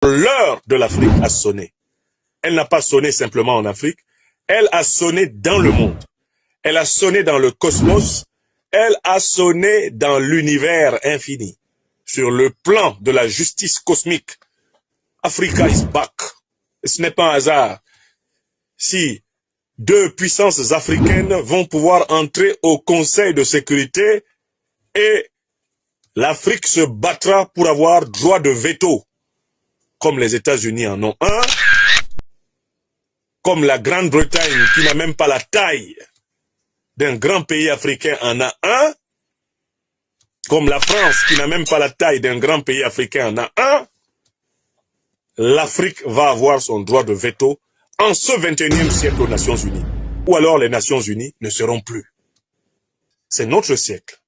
L'heure de l'Afrique a sonné. Elle n'a pas sonné simplement en Afrique, elle a sonné dans le monde. Elle a sonné dans le cosmos, elle a sonné dans l'univers infini. Sur le plan de la justice cosmique, Africa is back. Et ce n'est pas un hasard si deux puissances africaines vont pouvoir entrer au Conseil de sécurité et l'Afrique se battra pour avoir droit de veto, comme les États-Unis en ont un, comme la Grande-Bretagne qui n'a même pas la taille d'un grand pays africain en a un, comme la France qui n'a même pas la taille d'un grand pays africain en a un. L'Afrique va avoir son droit de veto en ce 21e siècle aux Nations Unies. Ou alors les Nations Unies ne seront plus. C'est notre siècle.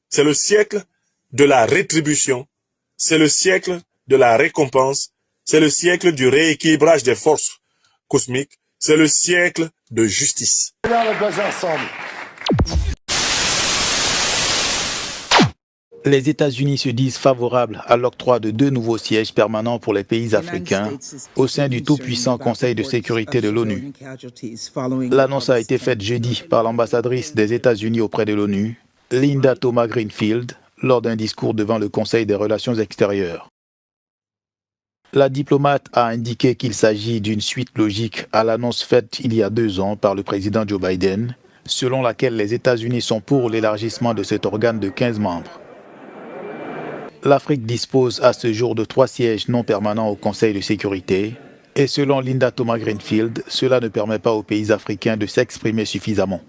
C'est le siècle de la rétribution. C'est le siècle de la récompense. C'est le siècle du rééquilibrage des forces cosmiques. C'est le siècle de justice. Les États-Unis se disent favorables à l'octroi de 2 nouveaux sièges permanents pour les pays africains au sein du tout-puissant Conseil de sécurité de l'ONU. L'annonce a été faite jeudi par l'ambassadrice des États-Unis auprès de l'ONU, Linda Thomas-Greenfield, lors d'un discours devant le Conseil des relations extérieures. La diplomate a indiqué qu'il s'agit d'une suite logique à l'annonce faite il y a 2 ans par le président Joe Biden, selon laquelle les États-Unis sont pour l'élargissement de cet organe de 15 membres. L'Afrique dispose à ce jour de 3 sièges non permanents au Conseil de sécurité et selon Linda Thomas-Greenfield, cela ne permet pas aux pays africains de s'exprimer suffisamment.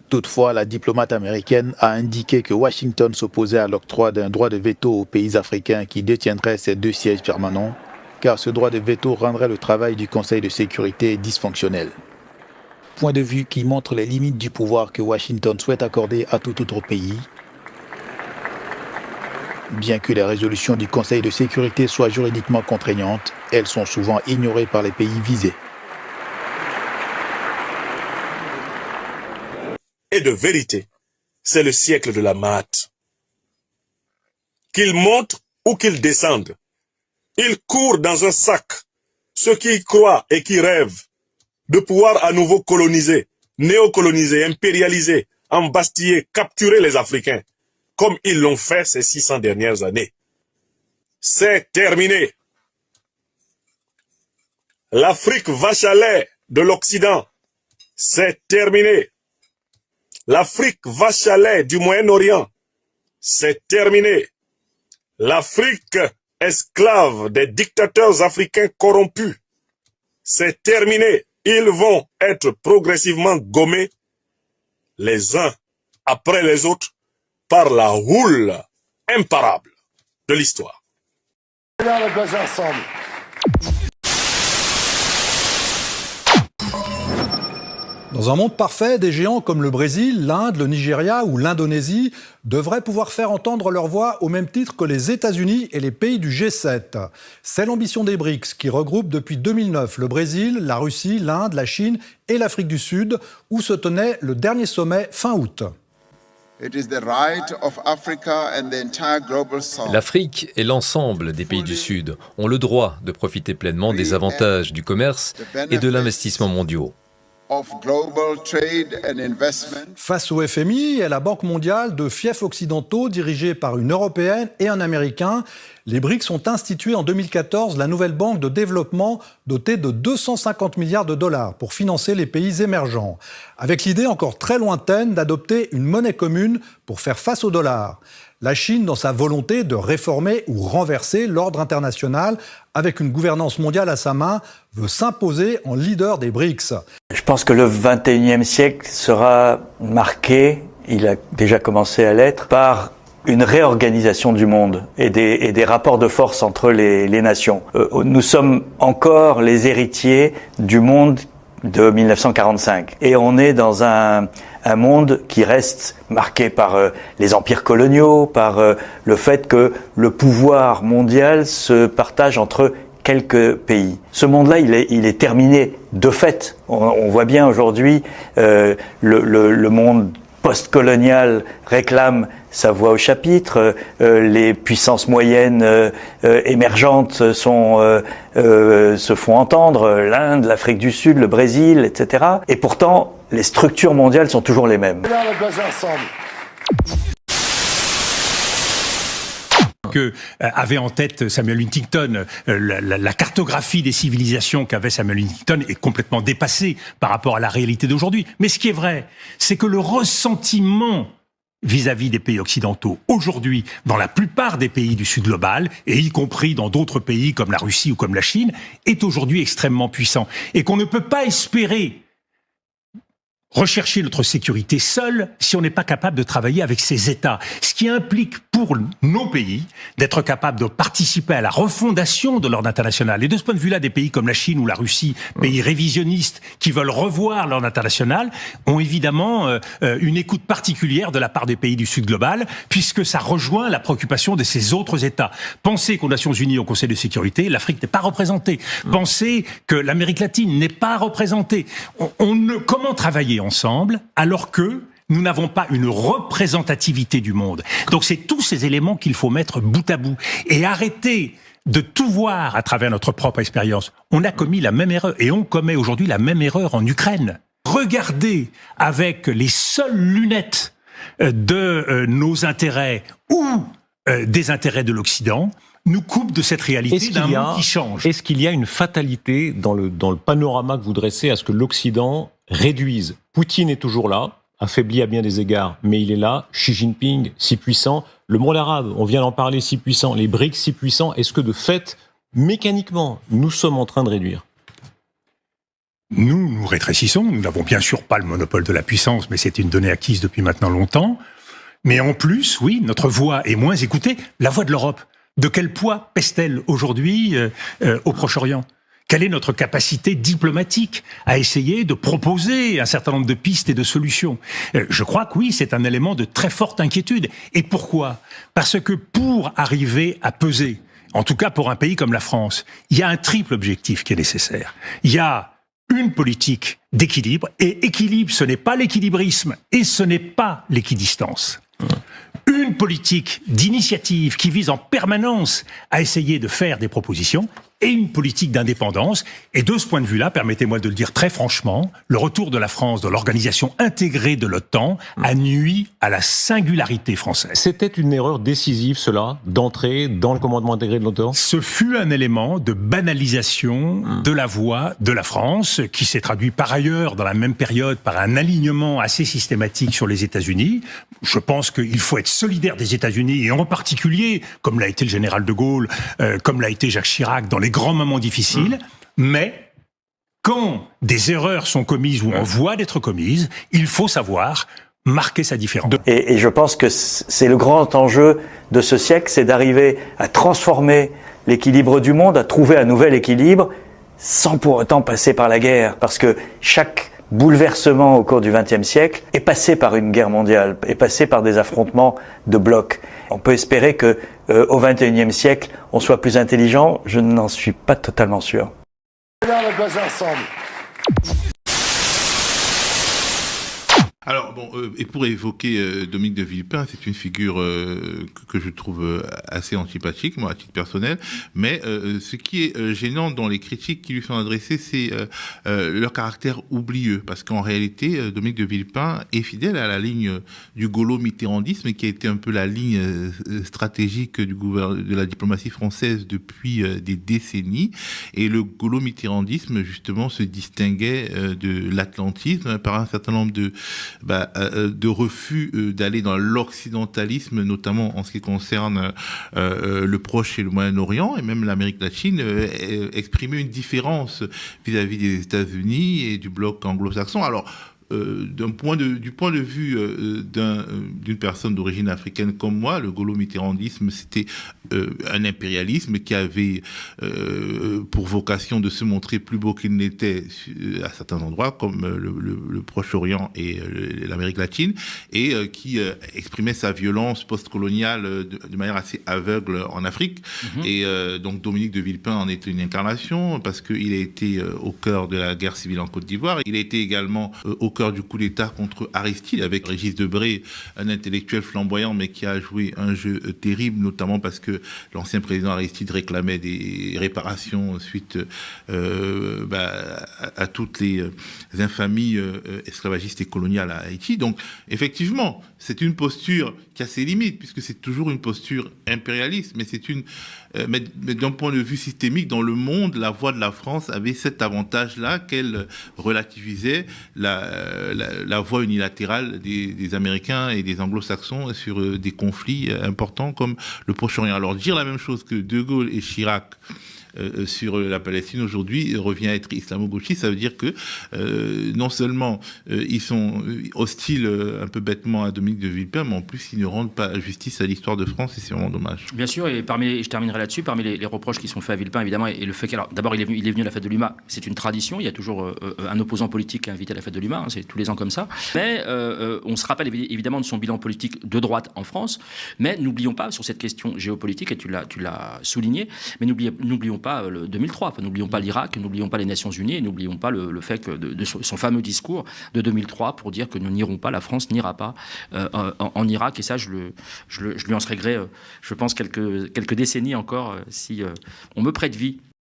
Toutefois, la diplomate américaine a indiqué que Washington s'opposait à l'octroi d'un droit de veto aux pays africains qui détiendraient ces 2 sièges permanents, car ce droit de veto rendrait le travail du Conseil de sécurité dysfonctionnel. Point de vue qui montre les limites du pouvoir que Washington souhaite accorder à tout autre pays. Bien que les résolutions du Conseil de sécurité soient juridiquement contraignantes, elles sont souvent ignorées par les pays visés. Et de vérité, c'est le siècle de la maths. Qu'ils montent ou qu'ils descendent, ils courent dans un sac, ceux qui y croient et qui rêvent de pouvoir à nouveau coloniser, néocoloniser, impérialiser, embastiller, capturer les Africains, comme ils l'ont fait ces 600 dernières années. C'est terminé. L'Afrique vache à lait de l'Occident, c'est terminé. L'Afrique vache à lait du Moyen-Orient, c'est terminé. L'Afrique esclave des dictateurs africains corrompus, c'est terminé. Ils vont être progressivement gommés les uns après les autres par la houle imparable de l'histoire. Dans un monde parfait, des géants comme le Brésil, l'Inde, le Nigeria ou l'Indonésie devraient pouvoir faire entendre leur voix au même titre que les États-Unis et les pays du G7. C'est l'ambition des BRICS qui regroupent depuis 2009 le Brésil, la Russie, l'Inde, la Chine et l'Afrique du Sud, où se tenait le dernier sommet fin août. L'Afrique et l'ensemble des pays du Sud ont le droit de profiter pleinement des avantages du commerce et de l'investissement mondiaux. Face au FMI et à la Banque mondiale, de fiefs occidentaux dirigés par une Européenne et un Américain, les BRICS ont institué en 2014 la nouvelle banque de développement dotée de 250 milliards de dollars pour financer les pays émergents, avec l'idée encore très lointaine d'adopter une monnaie commune pour faire face au dollar. La Chine, dans sa volonté de réformer ou renverser l'ordre international avec une gouvernance mondiale à sa main, veut s'imposer en leader des BRICS. Je pense que le 21e siècle sera marqué, il a déjà commencé à l'être, par une réorganisation du monde et des rapports de force entre les nations. Nous sommes encore les héritiers du monde de 1945 et on est dans un monde qui reste marqué par les empires coloniaux, par le fait que le pouvoir mondial se partage entre quelques pays. Ce monde-là, il est terminé de fait. On voit bien aujourd'hui le monde postcoloniale réclame sa voix au chapitre, les puissances moyennes émergentes se font entendre, l'Inde, l'Afrique du Sud, le Brésil, etc. Et pourtant, les structures mondiales sont toujours les mêmes. Que avait en tête Samuel Huntington, la cartographie des civilisations qu'avait Samuel Huntington est complètement dépassée par rapport à la réalité d'aujourd'hui. Mais ce qui est vrai, c'est que le ressentiment vis-à-vis des pays occidentaux, aujourd'hui, dans la plupart des pays du Sud global, et y compris dans d'autres pays comme la Russie ou comme la Chine, est aujourd'hui extrêmement puissant. Et qu'on ne peut pas espérer rechercher notre sécurité seul si on n'est pas capable de travailler avec ces États. Ce qui implique pour nos pays d'être capable de participer à la refondation de l'ordre international. Et de ce point de vue-là, des pays comme la Chine ou la Russie, pays révisionnistes qui veulent revoir l'ordre international, ont évidemment une écoute particulière de la part des pays du Sud global, puisque ça rejoint la préoccupation de ces autres États. Pensez qu'aux Nations Unies, au Conseil de sécurité, l'Afrique n'est pas représentée. Pensez que l'Amérique latine n'est pas représentée. Comment travailler ensemble alors que nous n'avons pas une représentativité du monde. Donc c'est tous ces éléments qu'il faut mettre bout à bout et arrêter de tout voir à travers notre propre expérience. On a commis la même erreur et on commet aujourd'hui la même erreur en Ukraine. Regardez avec les seules lunettes de nos intérêts ou des intérêts de l'Occident nous coupe de cette réalité d'un monde qui change. Est-ce qu'il y a une fatalité dans le panorama que vous dressez à ce que l'Occident réduise? Poutine est toujours là, affaibli à bien des égards, mais il est là. Xi Jinping, si puissant. Le monde arabe, on vient d'en parler, si puissant. Les BRICS, si puissants. Est-ce que de fait, mécaniquement, nous sommes en train de réduire? Nous rétrécissons. Nous n'avons bien sûr pas le monopole de la puissance, mais c'est une donnée acquise depuis maintenant longtemps. Mais en plus, oui, notre voix est moins écoutée. La voix de l'Europe. De quel poids pèse-t-elle aujourd'hui au Proche-Orient ? Quelle est notre capacité diplomatique à essayer de proposer un certain nombre de pistes et de solutions ? Je crois que oui, c'est un élément de très forte inquiétude. Et pourquoi ? Parce que pour arriver à peser, en tout cas pour un pays comme la France, il y a un triple objectif qui est nécessaire. Il y a une politique d'équilibre, et équilibre, ce n'est pas l'équilibrisme, et ce n'est pas l'équidistance. Une politique d'initiative qui vise en permanence à essayer de faire des propositions et une politique d'indépendance. Et de ce point de vue-là, permettez-moi de le dire très franchement, le retour de la France dans l'organisation intégrée de l'OTAN a nui à la singularité française. C'était une erreur décisive, cela, d'entrer dans le commandement intégré de l'OTAN ? Ce fut un élément de banalisation de la voix de la France, qui s'est traduit par ailleurs, dans la même période, par un alignement assez systématique sur les États-Unis. Je pense qu'il faut être solidaire des États-Unis, et en particulier, comme l'a été le général de Gaulle, comme l'a été Jacques Chirac, dans les grands moments difficiles, mais quand des erreurs sont commises ou en voie d'être commises, il faut savoir marquer sa différence. Et je pense que c'est le grand enjeu de ce siècle, c'est d'arriver à transformer l'équilibre du monde, à trouver un nouvel équilibre, sans pour autant passer par la guerre. Parce que chaque bouleversement au cours du XXe siècle est passé par une guerre mondiale, est passé par des affrontements de blocs. On peut espérer que au XXIe siècle, on soit plus intelligent. Je n'en suis pas totalement sûr. Alors bon, et pour évoquer Dominique de Villepin, c'est une figure que je trouve assez antipathique, moi à titre personnel, mais ce qui est gênant dans les critiques qui lui sont adressées, c'est leur caractère oublieux, parce qu'en réalité, Dominique de Villepin est fidèle à la ligne du gaulo-mitterrandisme, qui a été un peu la ligne stratégique de la diplomatie française depuis des décennies, et le gaulo-mitterrandisme justement se distinguait de l'atlantisme par un certain nombre de refus d'aller dans l'occidentalisme, notamment en ce qui concerne le Proche et le Moyen-Orient, et même l'Amérique latine, exprimer une différence vis-à-vis des États-Unis et du bloc anglo-saxon. Alors, du point de vue d'une personne d'origine africaine comme moi, le gaulo-mitterrandisme, c'était un impérialisme qui avait pour vocation de se montrer plus beau qu'il n'était à certains endroits, comme le Proche-Orient et l'Amérique latine, et qui exprimait sa violence post-coloniale de manière assez aveugle en Afrique. Et donc Dominique de Villepin en est une incarnation, parce qu'il a été au cœur de la guerre civile en Côte d'Ivoire. Il a été également au cœur l'histoire du coup d'État contre Aristide, avec Régis Debray, un intellectuel flamboyant, mais qui a joué un jeu terrible, notamment parce que l'ancien président Aristide réclamait des réparations suite à toutes les infamies esclavagistes et coloniales à Haïti. Donc, effectivement, c'est une posture qui a ses limites, puisque c'est toujours une posture impérialiste, mais mais d'un point de vue systémique, dans le monde, la voix de la France avait cet avantage-là qu'elle relativisait la voix unilatérale des Américains et des Anglo-Saxons sur des conflits importants comme le Proche-Orient. Alors dire la même chose que De Gaulle et Chirac sur la Palestine aujourd'hui revient à être islamo-gauchiste. Ça veut dire que non seulement ils sont hostiles un peu bêtement à Dominique de Villepin, mais en plus ils ne rendent pas justice à l'histoire de France, et c'est vraiment dommage. Bien sûr, et je terminerai là-dessus, parmi les reproches qui sont faits à Villepin, évidemment, et le fait qu'alors d'abord il est venu à la fête de l'UMA, c'est une tradition, il y a toujours un opposant politique qui est invité à la fête de l'UMA, hein, c'est tous les ans comme ça, mais on se rappelle évidemment de son bilan politique de droite en France, mais n'oublions pas sur cette question géopolitique, et tu l'as souligné, mais n'oublions pas le 2003, enfin, n'oublions pas l'Irak, n'oublions pas les Nations Unies, et n'oublions pas le fait que de son fameux discours de 2003 pour dire que nous n'irons pas, la France n'ira pas en Irak, et ça je lui en serais gré, je pense quelques décennies encore si on me prête vie.